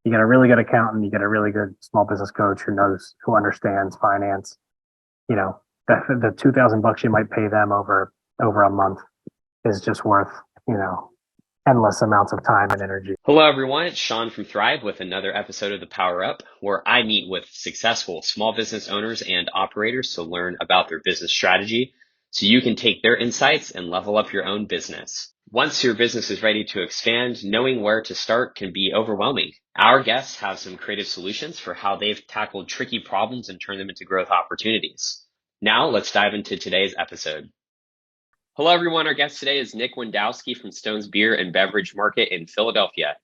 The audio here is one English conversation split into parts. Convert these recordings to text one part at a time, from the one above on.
You get a really good accountant, you get a really good small business coach who understands finance. You know, the 2,000 bucks you might pay them over a month is just worth, you know, endless amounts of time and energy. Hello, everyone. It's Sean from Thrive with another episode of the Power Up, where I meet with successful small business owners and operators to learn about their business strategy so you can take their insights and level up your own business. Once your business is ready to expand, knowing where to start can be overwhelming. Our guests have some creative solutions for how they've tackled tricky problems and turned them into growth opportunities. Now, let's dive into today's episode. Hello, everyone. Our guest today is Nick Wendowski from Stone's Beer and Beverage Market in Philadelphia.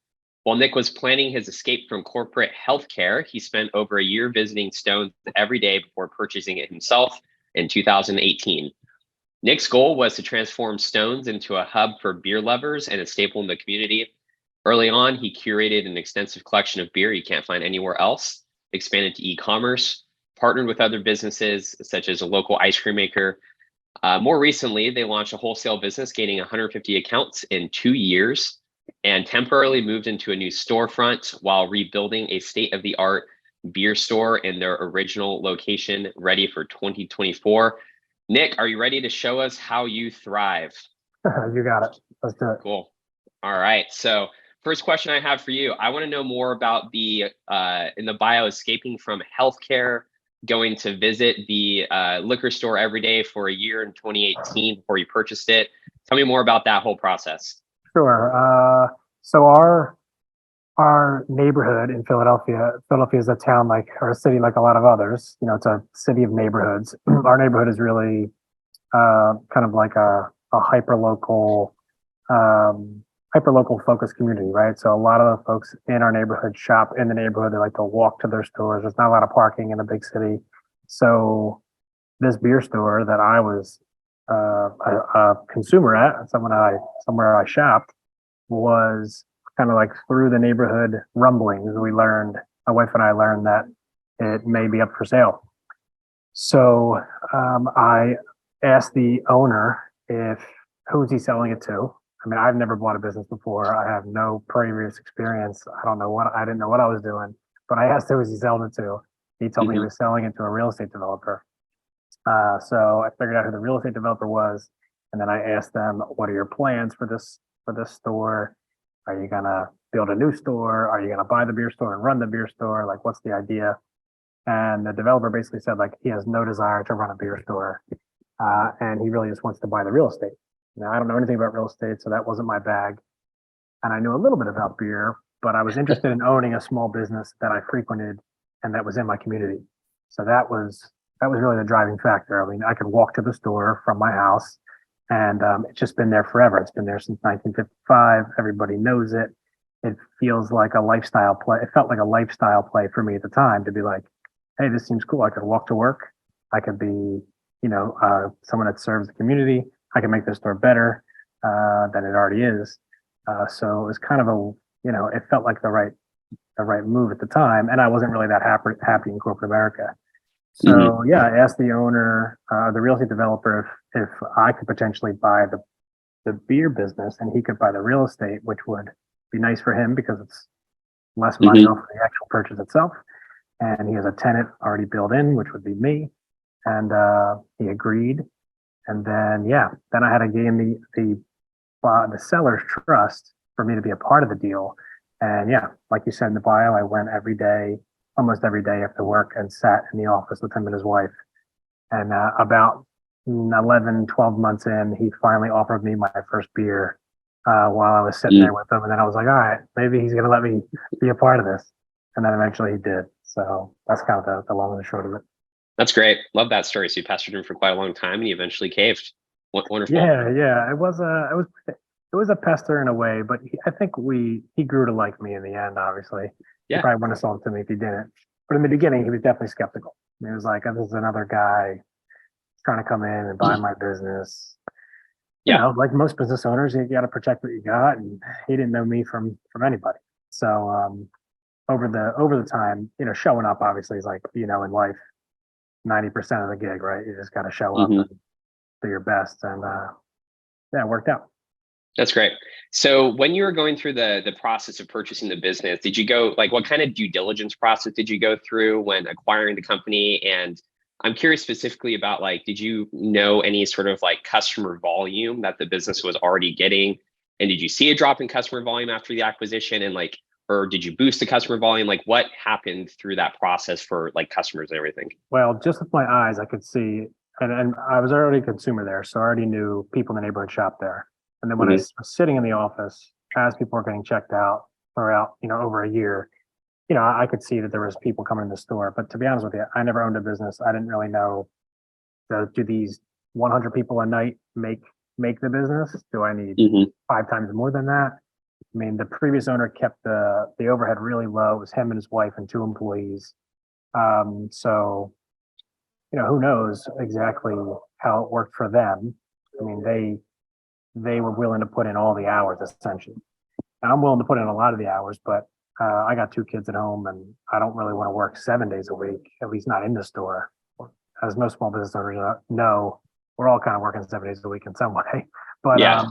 While Nick was planning his escape from corporate healthcare, he spent over a year visiting Stone's every day before purchasing it himself in 2018. Nick's goal was to transform Stone's into a hub for beer lovers and a staple in the community. Early on, he curated an extensive collection of beer you can't find anywhere else, expanded to e-commerce, partnered with other businesses such as a local ice cream maker. More recently, they launched a wholesale business, gaining 150 accounts in 2 years, and temporarily moved into a new storefront while rebuilding a state-of-the-art beer store in their original location, ready for 2024. Nick, are you ready to show us how you thrive? You got it. Let's do it. Cool. All right. So first question I have for you, I want to know more about the in the bio, escaping from healthcare, going to visit the liquor store every day for a year in 2018 before you purchased it. Tell me more about that whole process. Sure. So our neighborhood in Philadelphia is a town or a city like a lot of others. You know, it's a city of neighborhoods. Our neighborhood is really kind of like a hyper local focused community, right? So a lot of the folks in our neighborhood shop in the neighborhood. They like to walk to their stores. There's not a lot of parking in a big city. So this beer store that I was a consumer at, somewhere I shopped, was kind of like through the neighborhood rumblings. My wife and I learned that it may be up for sale. So I asked the owner who's he selling it to. I mean, I've never bought a business before. I have no previous experience. I didn't know what I was doing, but I asked who was he selling it to. He told me he was selling it to a real estate developer. So I figured out who the real estate developer was, and then I asked them, "What are your plans for this store? Are you gonna build a new store? Are you gonna buy the beer store and run the beer store? Like, what's the idea?" And the developer basically said, like, he has no desire to run a beer store, and he really just wants to buy the real estate. Now, I don't know anything about real estate, so that wasn't my bag. And I knew a little bit about beer, but I was interested in owning a small business that I frequented and that was in my community. So that was really the driving factor. I mean, I could walk to the store from my house, and it's just been there forever. It's been there since 1955. Everybody knows it. It feels like a lifestyle play. It felt like a lifestyle play for me at the time to be like, hey, this seems cool. I could walk to work. I could be, someone that serves the community. I can make the store better than it already is. So it was kind of it felt like the right move at the time, and I wasn't really that happy in corporate America. So yeah, I asked the owner, the real estate developer, if I could potentially buy the beer business and he could buy the real estate, which would be nice for him because it's less money off the actual purchase itself. And he has a tenant already built in, which would be me. And he agreed. And then I had to gain the seller's trust for me to be a part of the deal. And like you said in the bio, I went almost every day after work, and sat in the office with him and his wife. And about 11, 12 months in, he finally offered me my first beer while I was sitting there with him. And then I was like, all right, maybe he's going to let me be a part of this. And then eventually he did. So that's kind of the long and the short of it. That's great. Love that story. So you pestered him for quite a long time and he eventually caved. Wonderful. Yeah. It was a pester in a way, but I think he grew to like me in the end, obviously. Yeah. He probably wouldn't have sold it to me if he didn't. But in the beginning, he was definitely skeptical. He was like, oh, this is another guy trying to come in and buy my business. Yeah. Like most business owners, you got to protect what you got. And he didn't know me from anybody. So over the time, showing up obviously is like, in life, 90% of the gig, right? You just got to show up and do your best. And it worked out. That's great. So when you were going through the process of purchasing the business, did you go like what kind of due diligence process did you go through when acquiring the company? And I'm curious specifically about like, did you know any sort of like customer volume that the business was already getting? And did you see a drop in customer volume after the acquisition? And like, or did you boost the customer volume? Like what happened through that process for like customers and everything? Well, just with my eyes, I could see, and I was already a consumer there, so I already knew people in the neighborhood shop there. And then when I Hmm. was sitting in the office, as people were getting checked out throughout, over a year, I could see that there was people coming in the store. But to be honest with you, I never owned a business. I didn't really know, do these 100 people a night make the business? Do I need Hmm. five times more than that? I mean, the previous owner kept the overhead really low. It was him and his wife and two employees. So who knows exactly how it worked for them. I mean, they were willing to put in all the hours essentially. And I'm willing to put in a lot of the hours, but I got two kids at home, and I don't really want to work 7 days a week, at least not in the store. As most small business owners know, we're all kind of working 7 days a week in some way. But Yeah.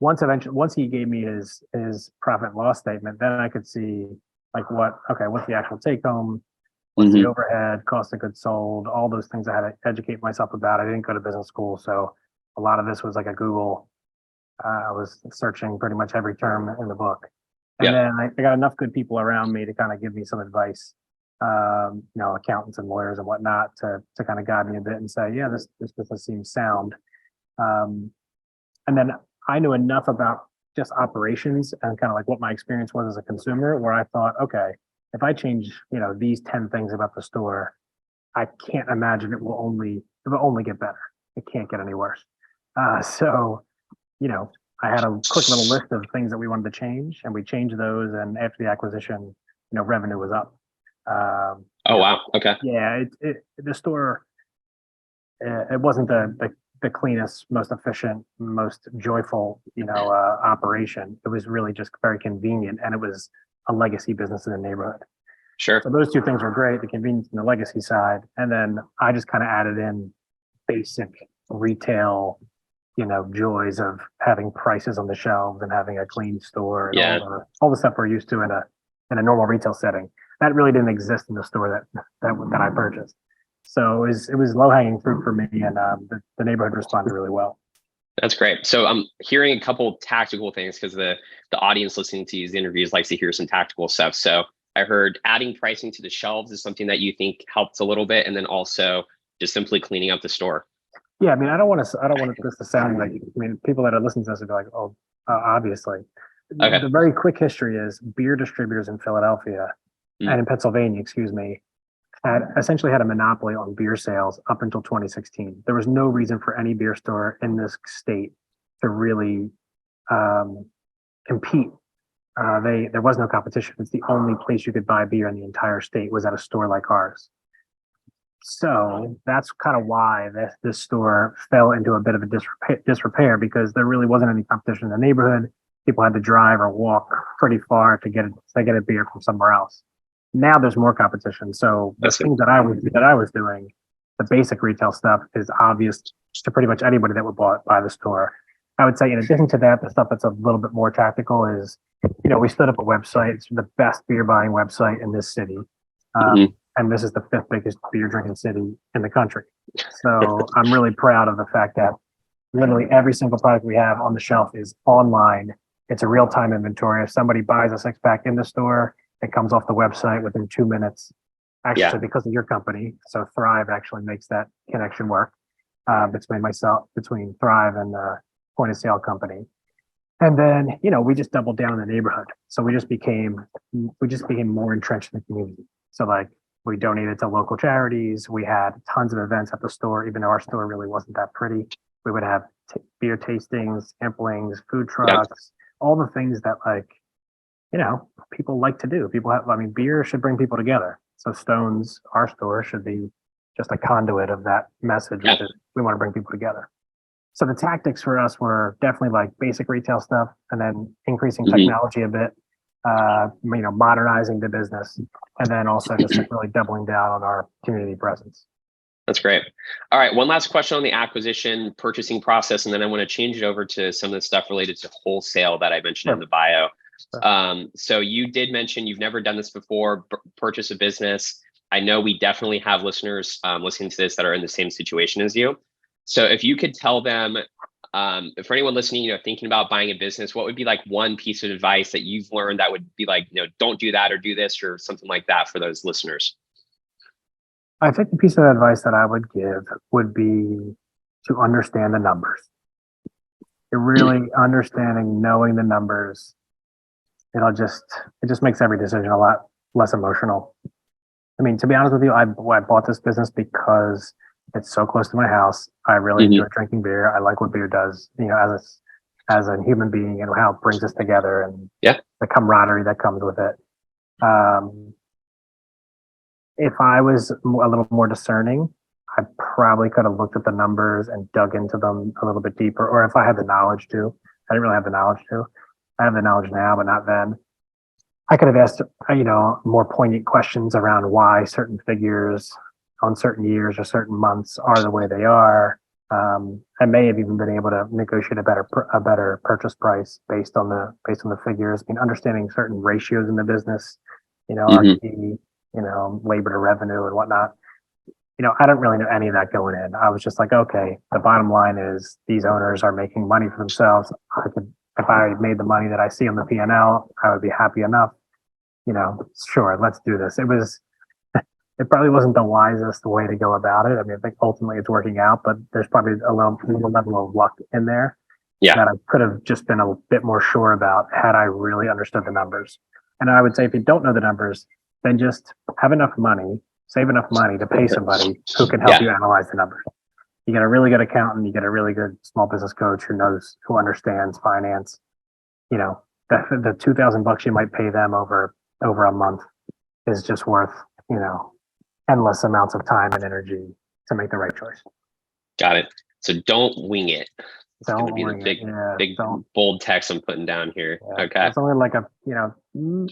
once he gave me his profit and loss statement, then I could see like what's the actual take home, what's the Hmm. overhead, cost of goods sold, all those things I had to educate myself about. I didn't go to business school, so a lot of this was like a Google. I was searching pretty much every term in the book, and Yeah. then I got enough good people around me to kind of give me some advice. Accountants and lawyers and whatnot to kind of guide me a bit and say, yeah, this business seems sound. Um, and then I knew enough about just operations and kind of like what my experience was as a consumer, where I thought, okay, if I change, these 10 things about the store, I can't imagine it will only get better. It can't get any worse. So, you know, I had a quick little list of things that we wanted to change, and we changed those. And after the acquisition, revenue was up. Um, you Oh, know, wow. Okay. yeah, the store, it wasn't the cleanest, most efficient, most joyful, operation. It was really just very convenient, and it was a legacy business in the neighborhood. Sure. So those two things were great, the convenience and the legacy side. And then I just kind of added in basic retail, joys of having prices on the shelves and having a clean store and all Yeah. the stuff we're used to in a normal retail setting. That really didn't exist in the store that I purchased. So it was low hanging fruit for me, and the neighborhood responded really well. That's great. So I'm hearing a couple tactical things because the audience listening to these interviews likes to hear some tactical stuff. So I heard adding pricing to the shelves is something that you think helps a little bit, and then also just simply cleaning up the store. Yeah, I mean, I don't want this to sound like, I mean, people that are listening to this would be like, oh, obviously. Okay. The very quick history is beer distributors in Philadelphia Mm. and in Pennsylvania, excuse me, had essentially had a monopoly on beer sales up until 2016. There was no reason for any beer store in this state to really um, compete. There was no competition. It's the only place you could buy beer in the entire state was at a store like ours. So that's kind of why this store fell into a bit of a disrepair because there really wasn't any competition in the neighborhood. People had to drive or walk pretty far to get a beer from somewhere else. Now there's more competition. So the That's good. things that I was doing, the basic retail stuff is obvious to pretty much anybody that would buy the store. I would say in addition to that, the stuff that's a little bit more tactical is, we stood up a website. It's the best beer buying website in this city. Hmm. And this is the fifth biggest beer drinking city in the country. So I'm really proud of the fact that literally every single product we have on the shelf is online. It's a real time inventory. If somebody buys a six pack in the store, it comes off the website within 2 minutes. Yeah. Actually, because of your company, so Thrive actually makes that connection work between Thrive and the point of sale company. And then, we just doubled down in the neighborhood. So we just became more entrenched in the community. So like we donated to local charities. We had tons of events at the store, even though our store really wasn't that pretty. We would have beer tastings, samplings, food Yeah. trucks, all the things that people like to do. I mean, beer should bring people together. So Stones, our store should be just a conduit of that message, Yeah. which is we want to bring people together. So the tactics for us were definitely like basic retail stuff and then increasing Hmm. technology a bit, modernizing the business, and then also just like really doubling down on our community presence. That's great. All right. One last question on the acquisition purchasing process, and then I want to change it over to some of the stuff related to wholesale that I mentioned in the bio. So you did mention you've never done this before, purchase a business. I know we definitely have listeners listening to this that are in the same situation as you. So if you could tell them, for anyone listening, thinking about buying a business, what would be like one piece of advice that you've learned that would be like, don't do that or do this or something like that for those listeners? I think the piece of advice that I would give would be to understand the numbers. It really understanding, knowing the numbers, it just makes every decision a lot less emotional. I mean, to be honest with you, I bought this business because it's so close to my house. I really enjoy drinking beer. I like what beer does, as a human being and how it brings us together and the camaraderie that comes with it. If I was a little more discerning, I probably could have looked at the numbers and dug into them a little bit deeper. Or if I had the knowledge to, I didn't really have the knowledge to. I have the knowledge now, but not then. I could have asked, more poignant questions around why certain figures on certain years or certain months are the way they are. I may have even been able to negotiate a better purchase price based on the figures. I mean, understanding certain ratios in the business, RT, labor to revenue and whatnot. I don't really know any of that going in. I was just like, okay, the bottom line is these owners are making money for themselves. If I made the money that I see on the P&L, I would be happy enough. Sure, let's do this. It probably wasn't the wisest way to go about it. I mean, I think ultimately it's working out, but there's probably a little level of luck in there that I could have just been a bit more sure about had I really understood the numbers. And I would say if you don't know the numbers, then just have enough money, save enough money to pay somebody who can help you analyze the numbers. You get a really good accountant, you get a really good small business coach who understands finance. The $2,000 you might pay them over a month is just worth, endless amounts of time and energy to make the right choice. Got it. So don't wing it. It's going to be the big bold text I'm putting down here. Yeah. Okay. It's only like a,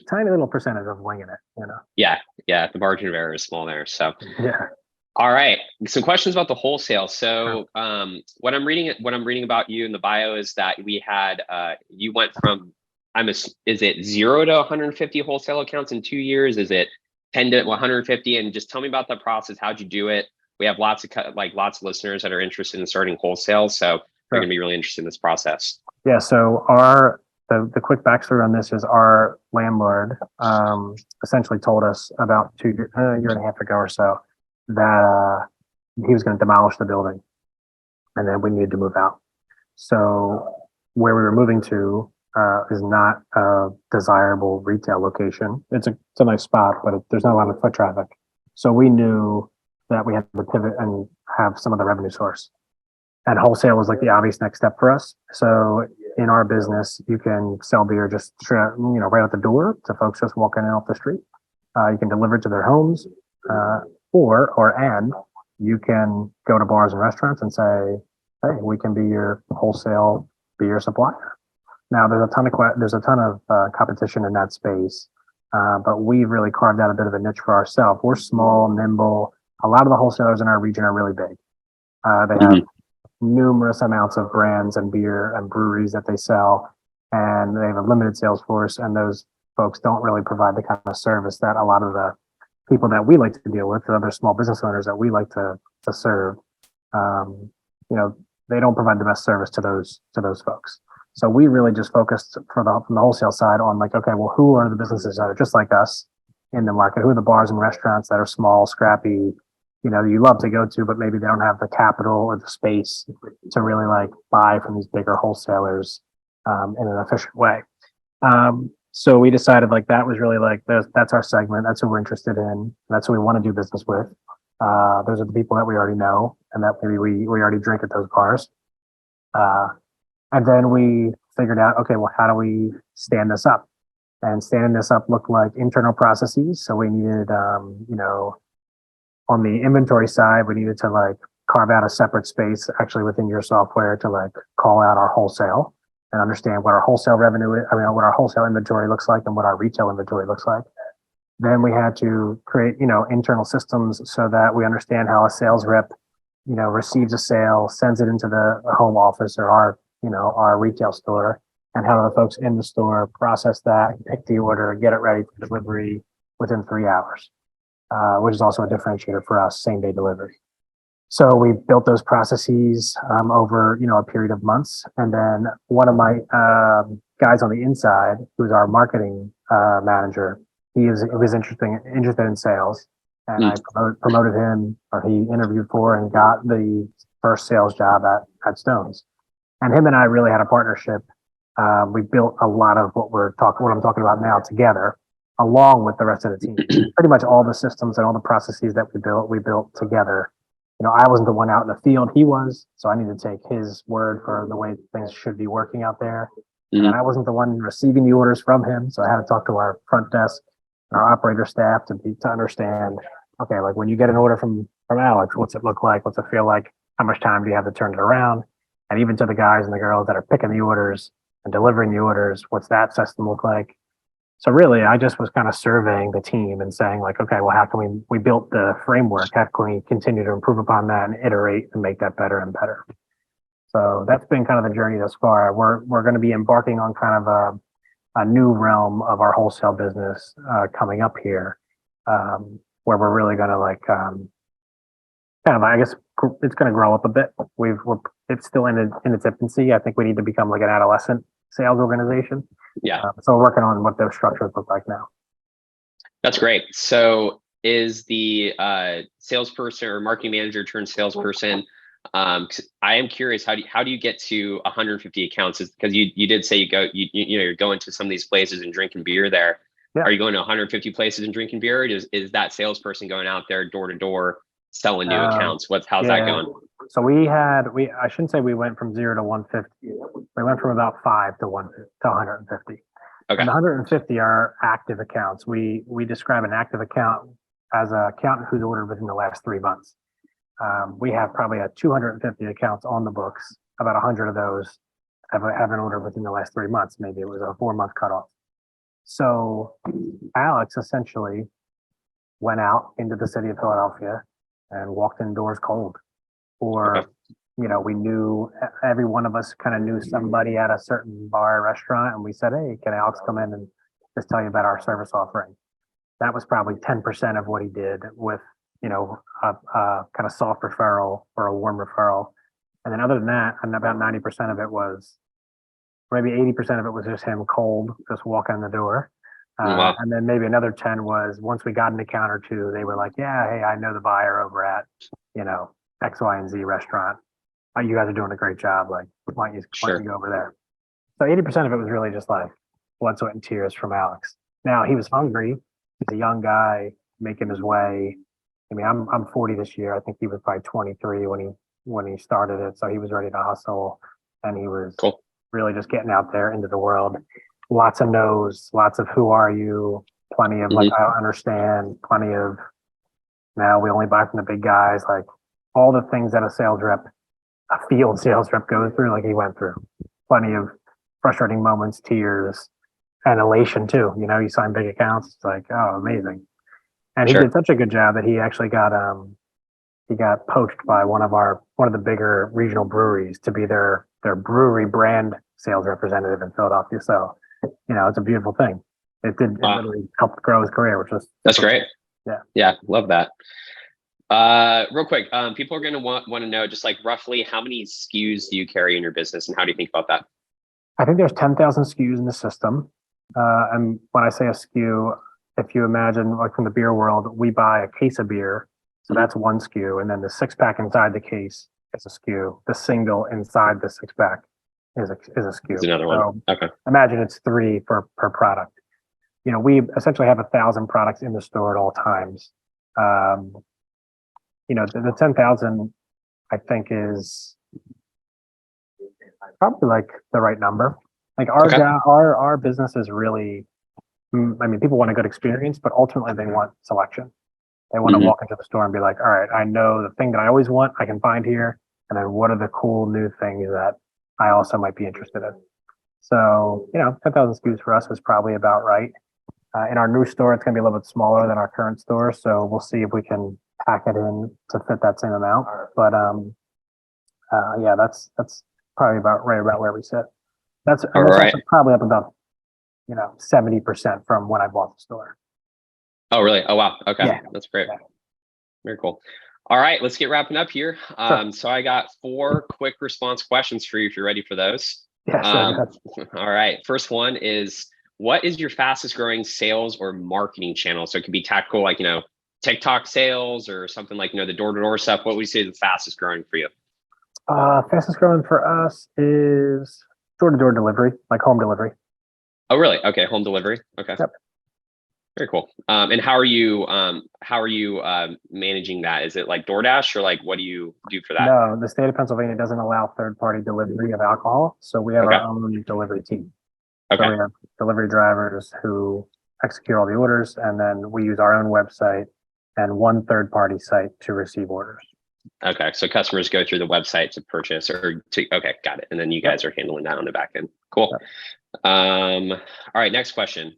tiny little percentage of winging it, Yeah. The margin of error is small there. So, yeah. All right. Some questions about the wholesale. So, what I'm reading about you in the bio is that we had, you went from, is it 0 to 150 wholesale accounts in 2 years? Is it 10 to 150? And just tell me about the process. How'd you do it? We have lots of listeners that are interested in starting wholesale. So they're going to be really interested in this process. Yeah. So the quick backstory on this is our landlord essentially told us about a year and a half ago or so that he was going to demolish the building and then we needed to move out. So where we were moving to is not a desirable retail location. It's a nice spot, but there's not a lot of foot traffic. So we knew that we had to pivot and have some of the revenue source. And wholesale was like the obvious next step for us. So in our business, you can sell beer just right out the door to folks just walking in off the street. You can deliver it to their homes, and you can go to bars and restaurants and say, "Hey, we can be your wholesale beer supplier." Now, there's a ton of competition in that space, but we've really carved out a bit of a niche for ourselves. We're small, nimble. A lot of the wholesalers in our region are really big. They have numerous amounts of brands and beer and breweries that they sell, and they have a limited sales force, and those folks don't really provide the kind of service that a lot of the people that we like to deal with, the other small business owners that we like to serve, they don't provide the best service to those folks. So we really just focused from the wholesale side on like, okay, well, who are the businesses that are just like us in the market? Who are the bars and restaurants that are small, scrappy, you love to go to, but maybe they don't have the capital or the space to really like buy from these bigger wholesalers in an efficient way. So we decided like that was really like that's our segment. That's who we're interested in. That's who we want to do business with. Those are the people that we already know and that maybe we already drink at those bars. And then we figured out, okay, well, how do we stand this up? And standing this up looked like internal processes. So we needed, on the inventory side, we needed to like carve out a separate space actually within your software to like call out our wholesale and understand what our wholesale revenue is, what our wholesale inventory looks like and what our retail inventory looks like. Then we had to create, internal systems so that we understand how a sales rep, receives a sale, sends it into the home office or our retail store, and how the folks in the store process that, pick the order, get it ready for delivery within 3 hours, which is also a differentiator for us, same day delivery. So we built those processes over, a period of months. And then one of my guys on the inside, who's our marketing manager, he was interested in sales, and I promoted him, or he interviewed for and got the first sales job at Stone's. And him and I really had a partnership. We built a lot of what I'm talking about now together, along with the rest of the team. Pretty much all the systems and all the processes that we built together. I wasn't the one out in the field, he was, so I needed to take his word for the way things should be working out there. And I wasn't the one receiving the orders from him, so I had to talk to our front desk and our operator staff to understand, okay, like when you get an order from Alex, what's it look like? What's it feel like? How much time do you have to turn it around? And even to the guys and the girls that are picking the orders and delivering the orders, what's that system look like? So really, I just was kind of surveying the team and saying like, okay, well, how can we built the framework? How can we continue to improve upon that and iterate and make that better and better? So that's been kind of the journey thus far. We're going to be embarking on kind of a new realm of our wholesale business coming up here, where we're really going to I guess it's going to grow up a bit. It's still in its infancy. I think we need to become like an adolescent sales organization. Yeah. So we're working on what those structures look like now. That's great. So is the salesperson or marketing manager turned salesperson? I am curious, how do you get to 150 accounts? Because you did say you're going to some of these places and drinking beer there. Yeah. Are you going to 150 places and drinking beer? Or is that salesperson going out there door to door selling new accounts? How's that going? So I shouldn't say we went from 0 to 150. We went from about 5 to 150. Okay. And the 150 are active accounts. We describe an active account as an account who's ordered within the last 3 months. We have probably 250 accounts on the books. About 100 of those have an order within the last 3 months. Maybe it was a 4-month cutoff. So Alex essentially went out into the city of Philadelphia and walked indoors cold. Or, we knew, every one of us kind of knew somebody at a certain bar or restaurant, and we said, hey, can Alex come in and just tell you about our service offering? That was probably 10% of what he did with, a kind of soft referral or a warm referral. And then other than that, and about 90% of it was, maybe 80% of it was just him cold, just walking in the door. Wow. And then maybe another 10 was once we got an account or two, they were like, yeah, hey, I know the buyer over at, X, Y, and Z restaurant. Oh, you guys are doing a great job. Like, why don't you go over there? So 80% of it was really just like blood, sweat, and tears from Alex. Now he was hungry. He's a young guy making his way. I mean, I'm 40 this year. I think he was probably 23 when he started it. So he was ready to hustle, and he was really just getting out there into the world. Lots of no's, lots of who are you, plenty of like, I don't understand, plenty of now we only buy from the big guys, like all the things that a field sales rep goes through, like he went through. Plenty of frustrating moments, tears, and elation too. You sign big accounts, it's like, oh, amazing. And he did such a good job that he actually got poached by one of the bigger regional breweries to be their brewery brand sales representative in Philadelphia. So, it's a beautiful thing. It literally helped grow his career, which was that's great. Yeah, love that. Real quick, people are going to want to know just like roughly how many SKUs do you carry in your business, and how do you think about that? I think there's 10,000 SKUs in the system. And when I say a SKU, if you imagine like from the beer world, we buy a case of beer. So that's one SKU. And then the 6-pack inside the case is a SKU. The single inside the 6-pack is a SKU. It's another one. Okay. Imagine it's 3 per product. We essentially have 1,000 products in the store at all times. The 10,000, I think, is probably like the right number. Like our business is really, I mean, people want a good experience, but ultimately they want selection. They want to walk into the store and be like, all right, I know the thing that I always want, I can find here. And then what are the cool new things that I also might be interested in? So, 10,000 SKUs for us is probably about right. In our new store, it's going to be a little bit smaller than our current store, so we'll see if we can pack it in to fit that same amount. But yeah, that's probably about right about where we sit. All That's right. also probably up about 70% from when I bought the store. Oh, really? Oh, wow. Okay. Yeah. That's great. Yeah. Very cool. All right, let's get wrapping up here. Sure. So I got 4 quick response questions for you if you're ready for those. Yeah, sure. Go Um, ahead. all right. First one is, what is your fastest growing sales or marketing channel? So it could be tactical, like, TikTok sales or something like, the door-to-door stuff. What would you say is the fastest growing for you? Fastest growing for us is door-to-door delivery, like home delivery. Oh, really? Okay. Home delivery. Okay. Yep. Very cool. And how are you managing that? Is it like DoorDash or like what do you do for that? No, the state of Pennsylvania doesn't allow third-party delivery of alcohol, so we have Okay. our own delivery team. So Okay. we have delivery drivers who execute all the orders, and then we use our own website and one third-party site to receive orders. Okay. So customers go through the website to purchase okay, got it. And then you Yep. guys are handling that on the back end. Cool. Yep. All right, next question.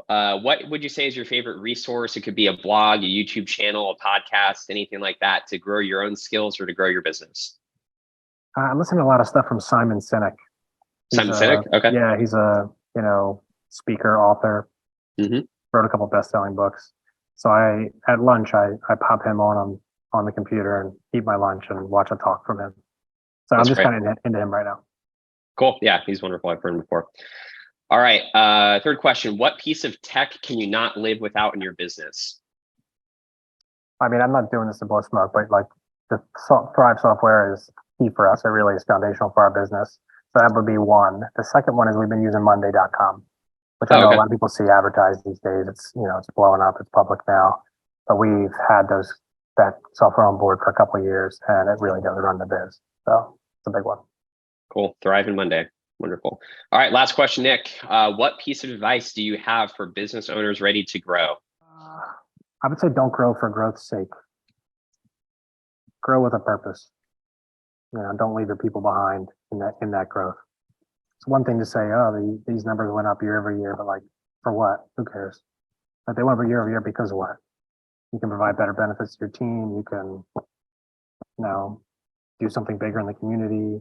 What would you say is your favorite resource? It could be a blog, a YouTube channel, a podcast, anything like that to grow your own skills or to grow your business. I'm listening to a lot of stuff from Simon Sinek. He's Simon Sinek? Okay. yeah, he's a speaker, author, Hmm. wrote a couple best-selling books. So at lunch I pop him on the computer and eat my lunch and watch a talk from him. So I'm That's just great. kind of into him right now. Cool. Yeah, he's wonderful. I've heard him before. All right. Third question. What piece of tech can you not live without in your business? I mean, I'm not doing this to blow smoke, but like the Thrive software is key for us. It really is foundational for our business. So that would be one. The second one is we've been using Monday.com, which I Oh, know a okay. lot of people see advertised these days. It's it's blowing up. It's public now, but we've had that software on board for a couple of years, and it really does run the biz. So it's a big one. Cool. Thriving Monday. Wonderful. All right. Last question, Nick. What piece of advice do you have for business owners ready to grow? I would say don't grow for growth's sake. Grow with a purpose. Don't leave your people behind in that growth. It's one thing to say, oh, these numbers went up year over year, but like, for what? Who cares? But they went up year over year because of what? You can provide better benefits to your team. You can, do something bigger in the community.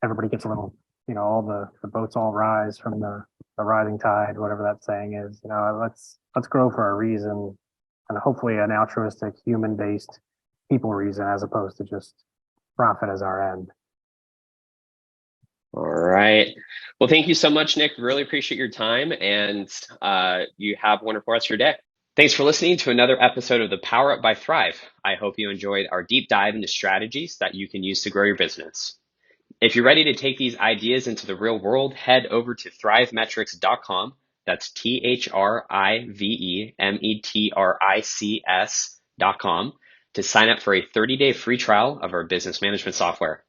Everybody gets a little, all the boats all rise from the rising tide, whatever that saying is. Let's grow for a reason, and hopefully an altruistic, human-based people reason, as opposed to just profit as our end. All right. Well, thank you so much, Nick. Really appreciate your time, and you have a wonderful rest of your day. Thanks for listening to another episode of the Power Up by Thrive. I hope you enjoyed our deep dive into strategies that you can use to grow your business. If you're ready to take these ideas into the real world, head over to thrivemetrics.com. That's THRIVEMETRICS.com to sign up for a 30-day free trial of our business management software.